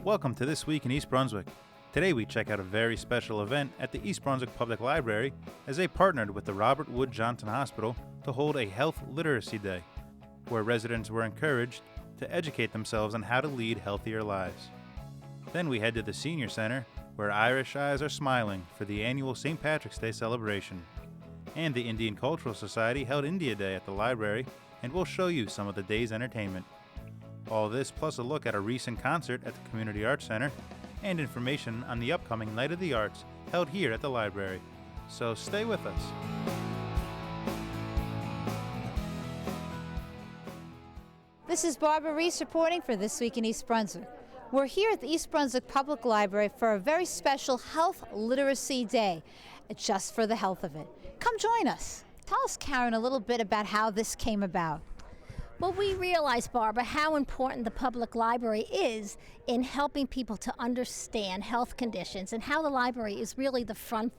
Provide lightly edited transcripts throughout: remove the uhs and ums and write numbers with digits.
Welcome to This Week in East Brunswick. Today we check out a very special event at the East Brunswick Public Library as they partnered with the Robert Wood Johnson Hospital to hold a Health Literacy Day, where residents were encouraged to educate themselves on how to lead healthier lives. Then we head to the Senior Center, where Irish eyes are smiling for the annual St. Patrick's Day celebration. And the Indian Cultural Society held India Day at the library, and we'll show you some of the day's entertainment. All this plus a look at a recent concert at the Community Arts Center and information on the upcoming Night of the Arts held here at the library. So stay with us. This is Barbara Reese reporting for This Week in East Brunswick. We're here at the East Brunswick Public Library for a very special Health Literacy Day, just for the health of it. Come join us. Tell us, Karen, a little bit about how this came about. Well, we realize, Barbara, how important the public library is in helping people to understand health conditions and how the library is really the front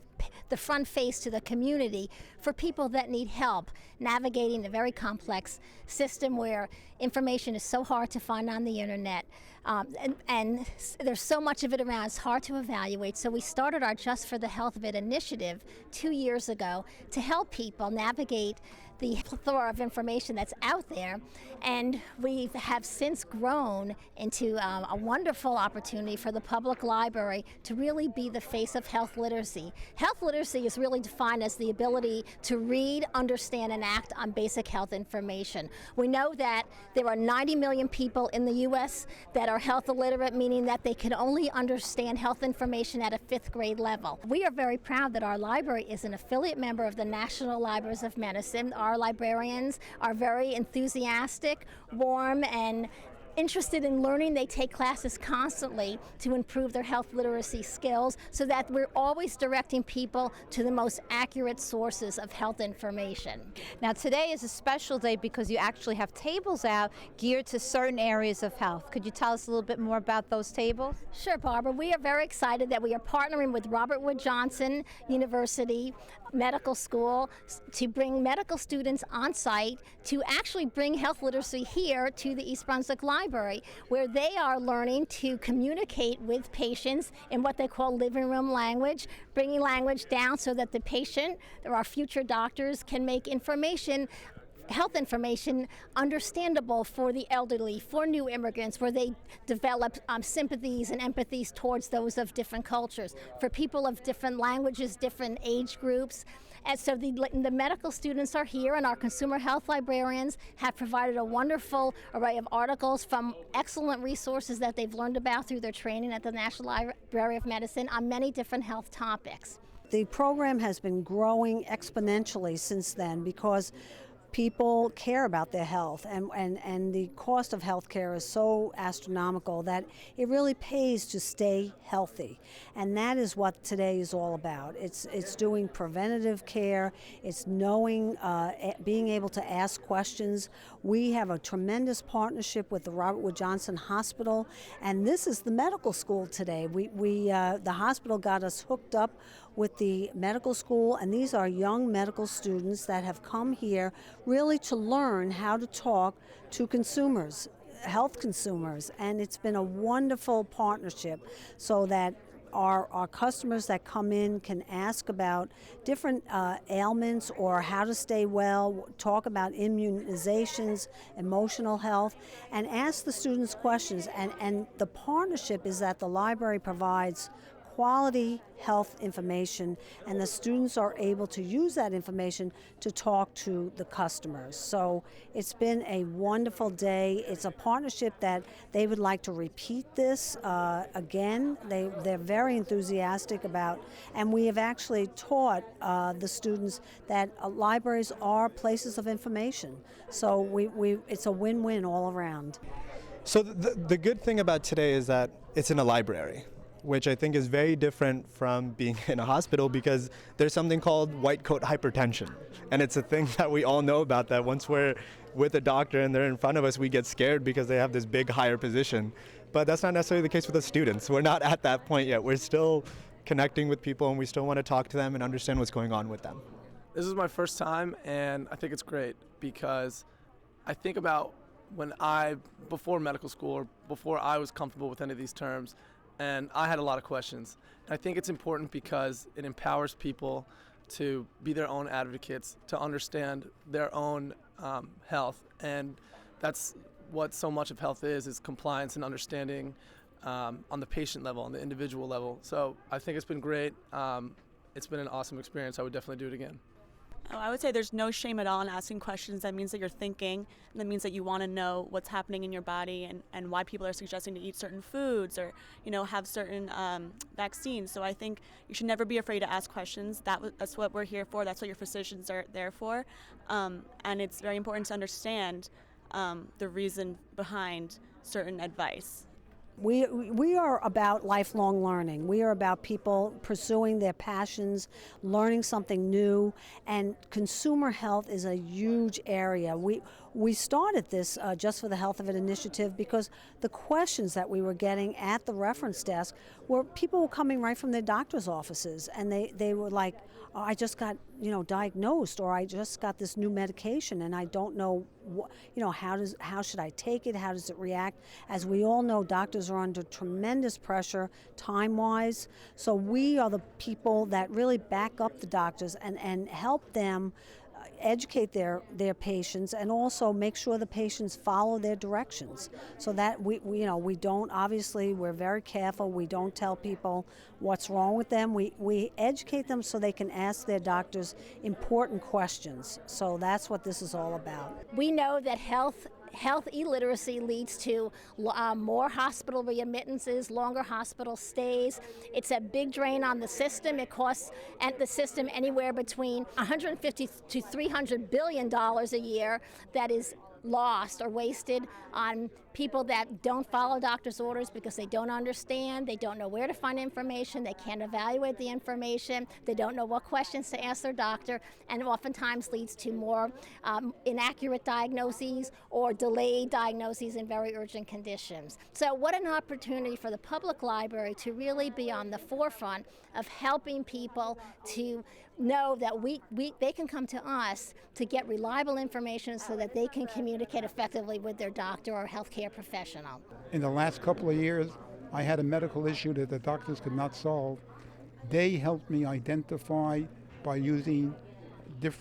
face to the community for people that need help navigating the very complex system where information is so hard to find on the internet, and there's so much of it around, it's hard to evaluate. So we started our Just for the Health of It initiative 2 years ago to help people navigate the plethora of information that's out there, and we have since grown into a wonderful opportunity for the public library to really be the face of health literacy. Health literacy is really defined as the ability to read, understand, and act on basic health information. We know that there are 90 million people in the U.S. that are health illiterate, meaning that they can only understand health information at a 5th grade level. We are very proud that our library is an affiliate member of the National Libraries of Medicine. Our librarians are very enthusiastic, warm, and interested in learning. They take classes constantly to improve their health literacy skills so that we're always directing people to the most accurate sources of health information. Now, today is a special day because you actually have tables out geared to certain areas of health. Could you tell us a little bit more about those tables? Sure, Barbara. We are very excited that we are partnering with Robert Wood Johnson University Medical School to bring medical students on site to actually bring health literacy here to the East Brunswick Library, where they are learning to communicate with patients in what they call living room language, bringing language down so that the patient or our future doctors can make health information understandable for the elderly, for new immigrants, where they develop sympathies and empathies towards those of different cultures, for people of different languages, different age groups. And so the medical students are here, and our consumer health librarians have provided a wonderful array of articles from excellent resources that they've learned about through their training at the National Library of Medicine on many different health topics. The program has been growing exponentially since then because people care about their health, and the cost of health care is so astronomical that it really pays to stay healthy. And that is what today is all about. It's doing preventative care, it's knowing, being able to ask questions. We have a tremendous partnership with the Robert Wood Johnson Hospital, and this is the medical school today. The hospital got us hooked up with the medical school, and these are young medical students that have come here really to learn how to talk to consumers, health consumers, and it's been a wonderful partnership so that our customers that come in can ask about different ailments or how to stay well, talk about immunizations, emotional health, and ask the students questions. And the partnership is that the library provides quality health information, and the students are able to use that information to talk to the customers. So it's been a wonderful day. It's a partnership that they would like to repeat this again. They're very enthusiastic about, and we have actually taught the students that libraries are places of information. So it's a win-win all around. So the good thing about today is that it's in a library, which I think is very different from being in a hospital, because there's something called white coat hypertension. And it's a thing that we all know about, that once we're with a doctor and they're in front of us, we get scared because they have this big higher position. But that's not necessarily the case with the students. We're not at that point yet. We're still connecting with people, and we still want to talk to them and understand what's going on with them. This is my first time, and I think it's great because I think about before medical school, or before I was comfortable with any of these terms, and I had a lot of questions. And I think it's important because it empowers people to be their own advocates, to understand their own health, and that's what so much of health is compliance and understanding on the patient level, on the individual level. So I think it's been great. It's been an awesome experience. I would definitely do it again. I would say there's no shame at all in asking questions. That means that you're thinking, and that means that you want to know what's happening in your body and why people are suggesting to eat certain foods or, have certain vaccines. So I think you should never be afraid to ask questions. That's what we're here for. That's what your physicians are there for. And it's very important to understand the reason behind certain advice. We are about lifelong learning. We are about people pursuing their passions, learning something new, and consumer health is a huge area. We started this Just for the Health of It initiative because the questions that we were getting at the reference desk were people were coming right from their doctor's offices, and they were like, oh, I just got diagnosed, or I just got this new medication and I don't know how should I take it, how does it react. As we all know, doctors are under tremendous pressure time-wise, so we are the people that really back up the doctors and help them educate their patients and also make sure the patients follow their directions, so that we don't, obviously we're very careful, we don't tell people what's wrong with them, we educate them so they can ask their doctors important questions. So that's what this is all about. We know that health illiteracy leads to more hospital readmittances, longer hospital stays. It's a big drain on the system. It costs the system anywhere between $150 to $300 billion a year that is lost or wasted on people that don't follow doctor's orders because they don't understand, they don't know where to find information, they can't evaluate the information, they don't know what questions to ask their doctor, and oftentimes leads to more inaccurate diagnoses or delayed diagnoses in very urgent conditions. So what an opportunity for the public library to really be on the forefront of helping people to know that they can come to us to get reliable information so that they can communicate effectively with their doctor or healthcare professional. In the last couple of years, I had a medical issue that the doctors could not solve. They helped me identify by using the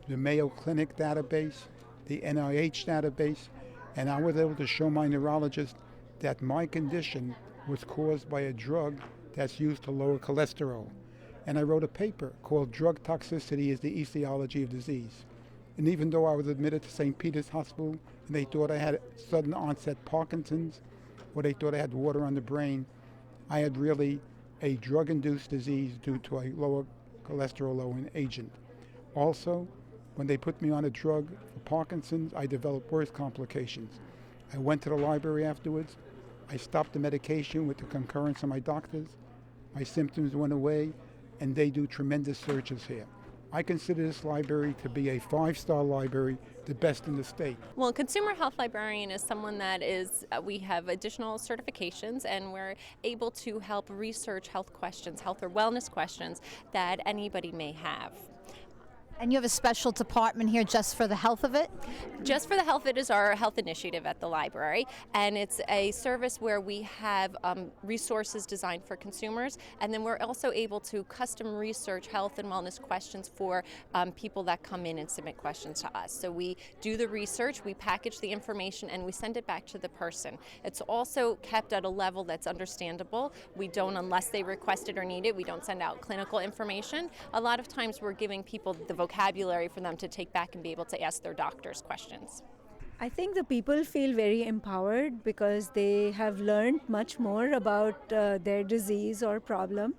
Mayo Clinic database, the NIH database, and I was able to show my neurologist that my condition was caused by a drug that's used to lower cholesterol. And I wrote a paper called Drug Toxicity is the Etiology of Disease. And even though I was admitted to St. Peter's Hospital and they thought I had sudden onset Parkinson's, or they thought I had water on the brain, I had really a drug-induced disease due to a lower cholesterol-lowering agent. Also, when they put me on a drug for Parkinson's, I developed worse complications. I went to the library afterwards. I stopped the medication with the concurrence of my doctors. My symptoms went away, and they do tremendous searches here. I consider this library to be a 5-star library, the best in the state. Well, a consumer health librarian is someone that we have additional certifications, and we're able to help research health questions, health or wellness questions that anybody may have. And you have a special department here just for the health of it? Just for the Health of It is our health initiative at the library, and it's a service where we have resources designed for consumers, and then we're also able to custom research health and wellness questions for people that come in and submit questions to us. So we do the research, we package the information, and we send it back to the person. It's also kept at a level that's understandable. We don't, unless they request it or need it, we don't send out clinical information. A lot of times we're giving people the vocabulary for them to take back and be able to ask their doctors questions. I think the people feel very empowered because they have learned much more about their disease or problem.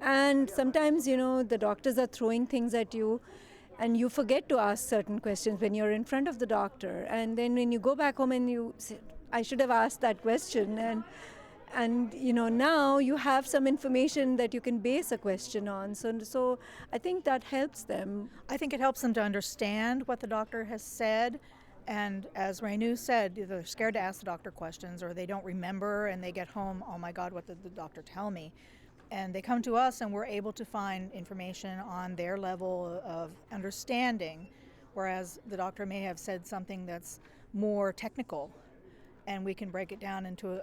And sometimes, the doctors are throwing things at you and you forget to ask certain questions when you're in front of the doctor. And then when you go back home and you say, I should have asked that question. And now you have some information that you can base a question on. So I think that helps them. I think it helps them to understand what the doctor has said. And as Renu said, they're scared to ask the doctor questions, or they don't remember and they get home, oh my God, what did the doctor tell me? And they come to us and we're able to find information on their level of understanding, whereas the doctor may have said something that's more technical, and we can break it down into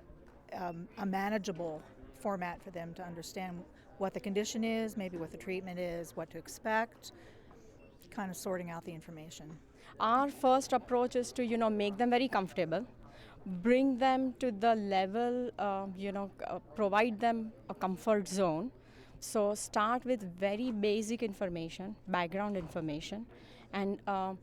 a manageable format for them to understand what the condition is, maybe what the treatment is, what to expect, kind of sorting out the information. Our first approach is to, make them very comfortable, bring them to the level, provide them a comfort zone. So start with very basic information, background information, and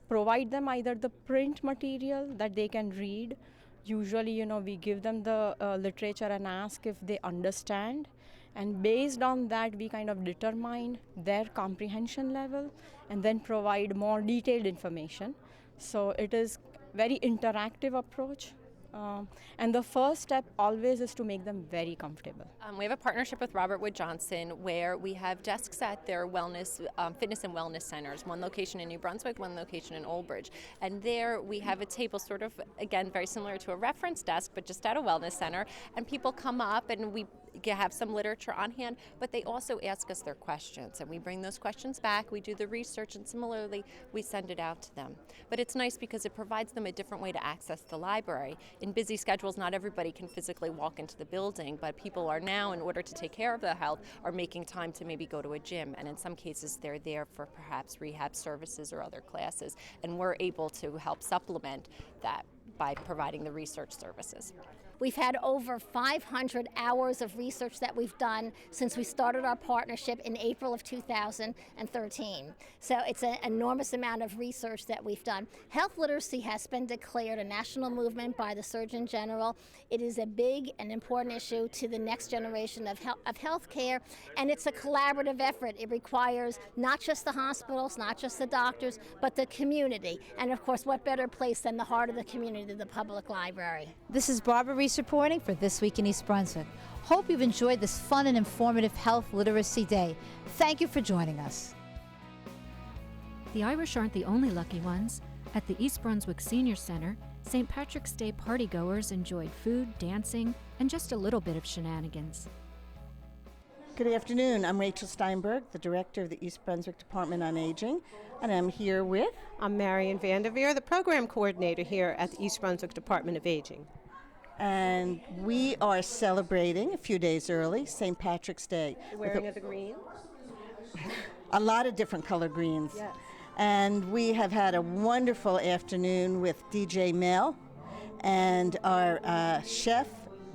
provide them either the print material that they can read. Usually, we give them the literature and ask if they understand. And based on that, we kind of determine their comprehension level and then provide more detailed information. So it is very interactive approach. And the first step always is to make them very comfortable. We have a partnership with Robert Wood Johnson where we have desks at their wellness, fitness and wellness centers, one location in New Brunswick, one location in Old Bridge. And there we have a table sort of, again, very similar to a reference desk, but just at a wellness center. And people come up and we have some literature on hand, but they also ask us their questions. And we bring those questions back, we do the research, and similarly, we send it out to them. But it's nice because it provides them a different way to access the library. In busy schedules, not everybody can physically walk into the building, but people are now, in order to take care of their health, are making time to maybe go to a gym. And in some cases, they're there for perhaps rehab services or other classes. And we're able to help supplement that by providing the research services. We've had over 500 hours of research that we've done since we started our partnership in April of 2013. So it's an enormous amount of research that we've done. Health literacy has been declared a national movement by the Surgeon General. It is a big and important issue to the next generation of health care, and it's a collaborative effort. It requires not just the hospitals, not just the doctors, but the community. And of course, what better place than the heart of the community, the public library. This is Barbara Reese reporting for This Week in East Brunswick. Hope you've enjoyed this fun and informative Health Literacy Day. Thank you for joining us. The Irish aren't the only lucky ones. At the East Brunswick Senior Center, St. Patrick's Day partygoers enjoyed food, dancing, and just a little bit of shenanigans. Good afternoon. I'm Rachel Steinberg, the director of the East Brunswick Department on Aging, and I'm here with... I'm Marion Vanderveer, the program coordinator here at the East Brunswick Department of Aging. And we are celebrating a few days early, St. Patrick's Day. Wearing the green? A lot of different color greens. Yes. And we have had a wonderful afternoon with DJ Mel, and our chef,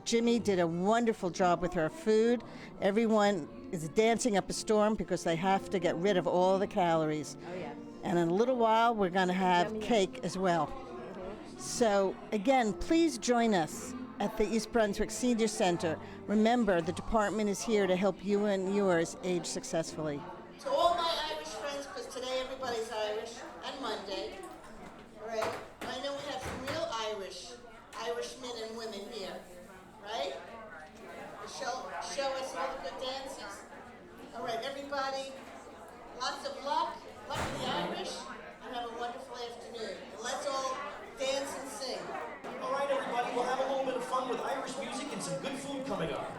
Jimmy, did a wonderful job with our food. Everyone is dancing up a storm because they have to get rid of all the calories. Oh, yes. And in a little while, we're going to have cake as well. So, again, please join us at the East Brunswick Senior Center. Remember, the department is here to help you and yours age successfully. To all my Irish friends, because today everybody's Irish, and Monday, all right? I know we have some real Irishmen and women here, right? Show us all the good dances. All right, everybody, lots of luck to the Irish, and have a wonderful afternoon. And let's all dance and sing. All right, everybody, we'll have a little bit of fun with Irish music and some good food coming up.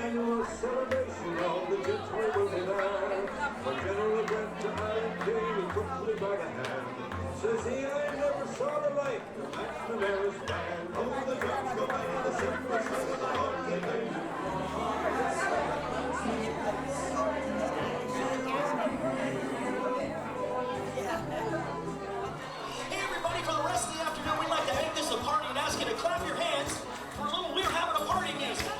annual celebration of the gentleman will be there. From General Grant to Iron King, he took me by the hand. Says he, I never saw the like of McNamara's band. Oh, the drums go by the simple song of the Lord they made. Hey everybody, for the rest of the afternoon, we'd like to make this a party and ask you to clap your hands for a little We're Having a Party music.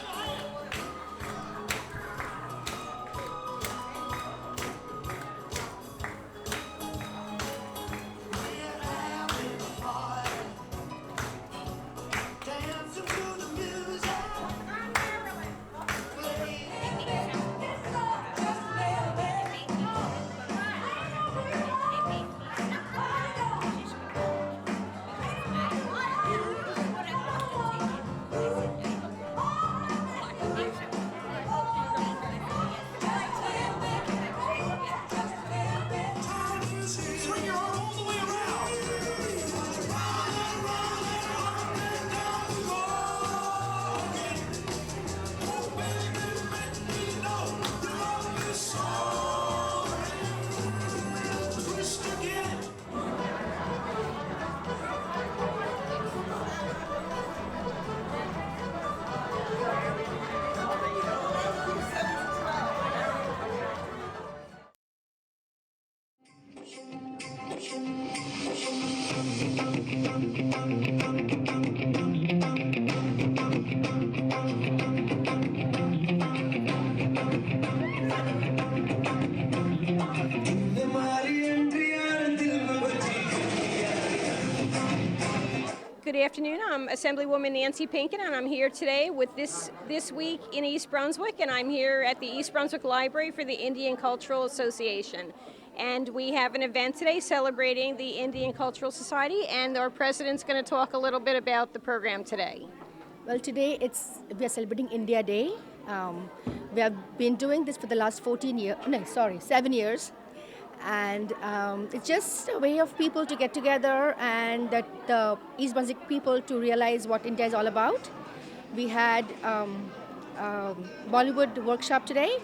Good afternoon. I'm Assemblywoman Nancy Pinkin, and I'm here today with this week in East Brunswick, and I'm here at the East Brunswick Library for the Indian Cultural Association. And we have an event today celebrating the Indian Cultural Society, and our president's going to talk a little bit about the program today. Well, today we are celebrating India Day. We have been doing this for the last 7 years. And it's just a way of people to get together and that the East Brunswick people to realize what India is all about. We had Bollywood workshop today.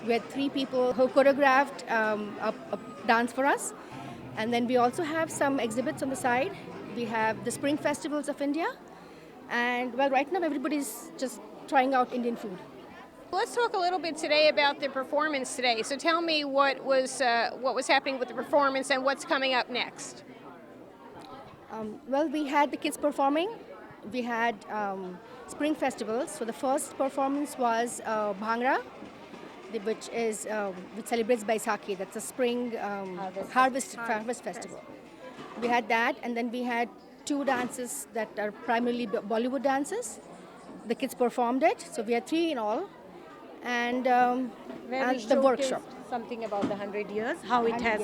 We had 3 people who choreographed a dance for us. And then we also have some exhibits on the side. We have the Spring Festivals of India. And well, right now everybody's just trying out Indian food. Let's talk a little bit today about the performance today. So tell me what was happening with the performance and what's coming up next. Well, we had the kids performing. We had spring festivals. So the first performance was Bhangra, which celebrates Baisakhi. That's a spring harvest festival. We had that, and then we had 2 dances that are primarily Bollywood dances. The kids performed it. So we had 3 in all. And the workshop. Something about the 100 years, how it has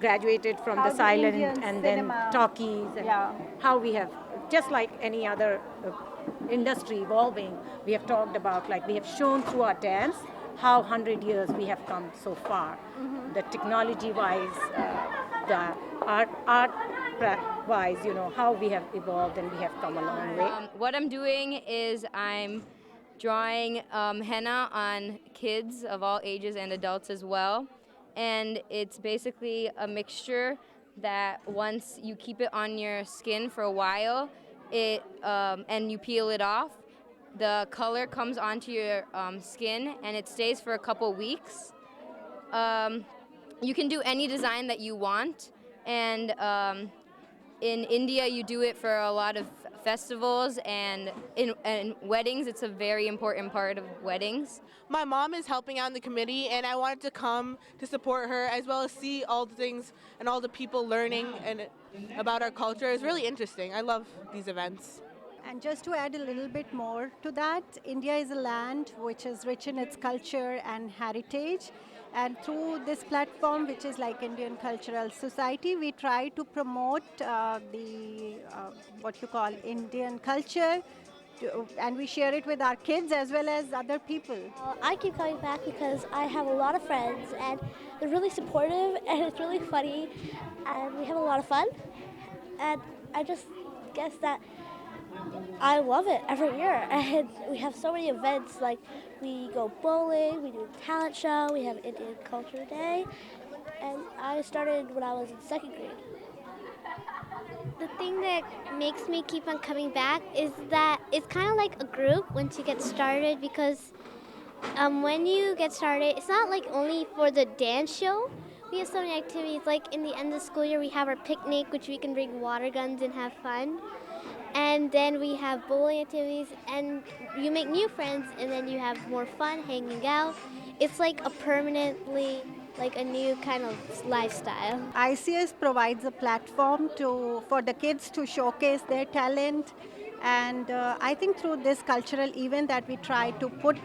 graduated from the silent and then talkies, and how we have, just like any other industry evolving, we have talked about, like we have shown through our dance, how 100 years we have come so far. Mm-hmm. The technology-wise, the art-wise, how we have evolved and we have come a long way. What I'm doing is I'm drawing henna on kids of all ages and adults as well. And it's basically a mixture that once you keep it on your skin for a while, and you peel it off, the color comes onto your skin and it stays for a couple weeks. You can do any design that you want, and in India you do it for a lot of festivals and in weddings. It's a very important part of weddings. My mom is helping out in the committee, and I wanted to come to support her as well as see all the things and all the people learning and about our culture. It's really interesting. I love these events. And just to add a little bit more to that, India is a land which is rich in its culture and heritage. And through this platform, which is like Indian Cultural Society, we try to promote what you call Indian culture, and we share it with our kids as well as other people. I keep coming back because I have a lot of friends, and they're really supportive, and it's really funny, and we have a lot of fun. And I just guess that I love it every year, and we have so many events. Like we go bowling, we do a talent show, we have Indian Culture Day, and I started when I was in second grade. The thing that makes me keep on coming back is that it's kind of like a group once you get started because when you get started, it's not like only for the dance show. We have so many activities. Like in the end of the school year, we have our picnic, which we can bring water guns and have fun. And then we have bowling activities, and you make new friends, and then you have more fun hanging out. It's like a permanently, like a new kind of lifestyle. ICS provides a platform for the kids to showcase their talent, and I think through this cultural event that we try to put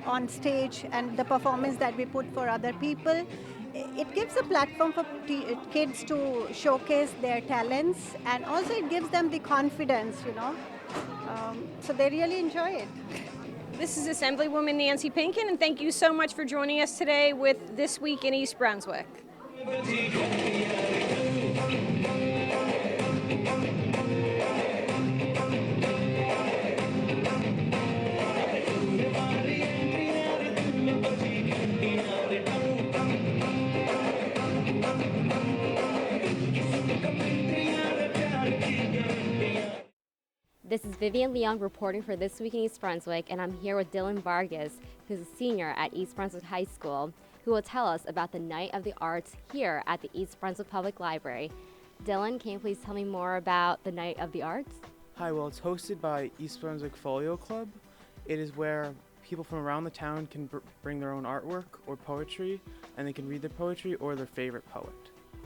on stage and the performance that we put for other people, it gives a platform for kids to showcase their talents, and also it gives them the confidence, so they really enjoy it. This is Assemblywoman Nancy Pinkin, and thank you so much for joining us today with This Week in East Brunswick. This is Vivian Leong reporting for This Week in East Brunswick, and I'm here with Dylan Vargas, who's a senior at East Brunswick High School, who will tell us about the Night of the Arts here at the East Brunswick Public Library. Dylan, can you please tell me more about the Night of the Arts? Hi, well, it's hosted by East Brunswick Folio Club. It is where people from around the town can bring their own artwork or poetry, and they can read their poetry or their favorite poet.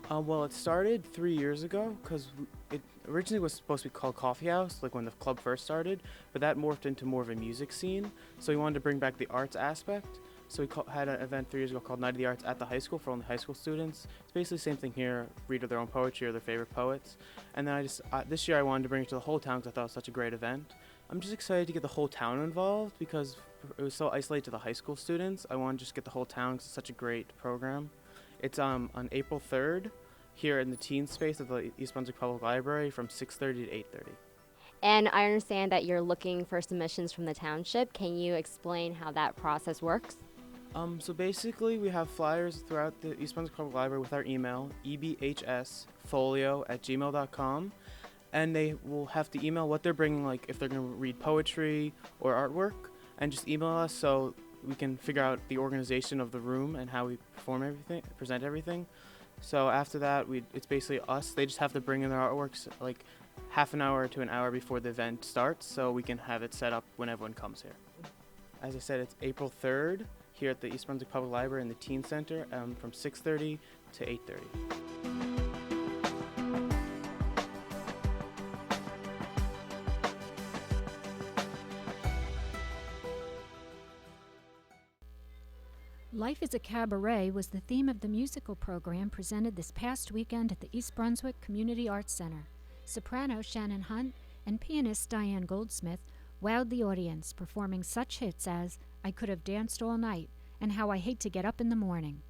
Well, it started 3 years ago because it originally was supposed to be called Coffee House, like when the club first started, but that morphed into more of a music scene. So we wanted to bring back the arts aspect. So we had an event 3 years ago called Night of the Arts at the high school for only high school students. It's basically the same thing here, read their own poetry or their favorite poets. And then this year I wanted to bring it to the whole town because I thought it was such a great event. I'm just excited to get the whole town involved because it was so isolated to the high school students. I want to just get the whole town because it's such a great program. It's on April 3rd here in the teen space of the East Brunswick Public Library from 6:30 to 8:30. And I understand that you're looking for submissions from the township. Can you explain how that process works? So basically we have flyers throughout the East Brunswick Public Library with our email, ebhsfolio@gmail.com, and they will have to email what they're bringing, like if they're going to read poetry or artwork, and just email us so we can figure out the organization of the room and how we present everything. So after that, it's basically us. They just have to bring in their artworks like half an hour to an hour before the event starts so we can have it set up when everyone comes here. As I said, it's April 3rd here at the East Brunswick Public Library in the Teen Center from 6:30 to 8:30. Life is a Cabaret was the theme of the musical program presented this past weekend at the East Brunswick Community Arts Center. Soprano Shannon Hunt and pianist Diane Goldsmith wowed the audience, performing such hits as I Could Have Danced All Night and How I Hate to Get Up in the Morning.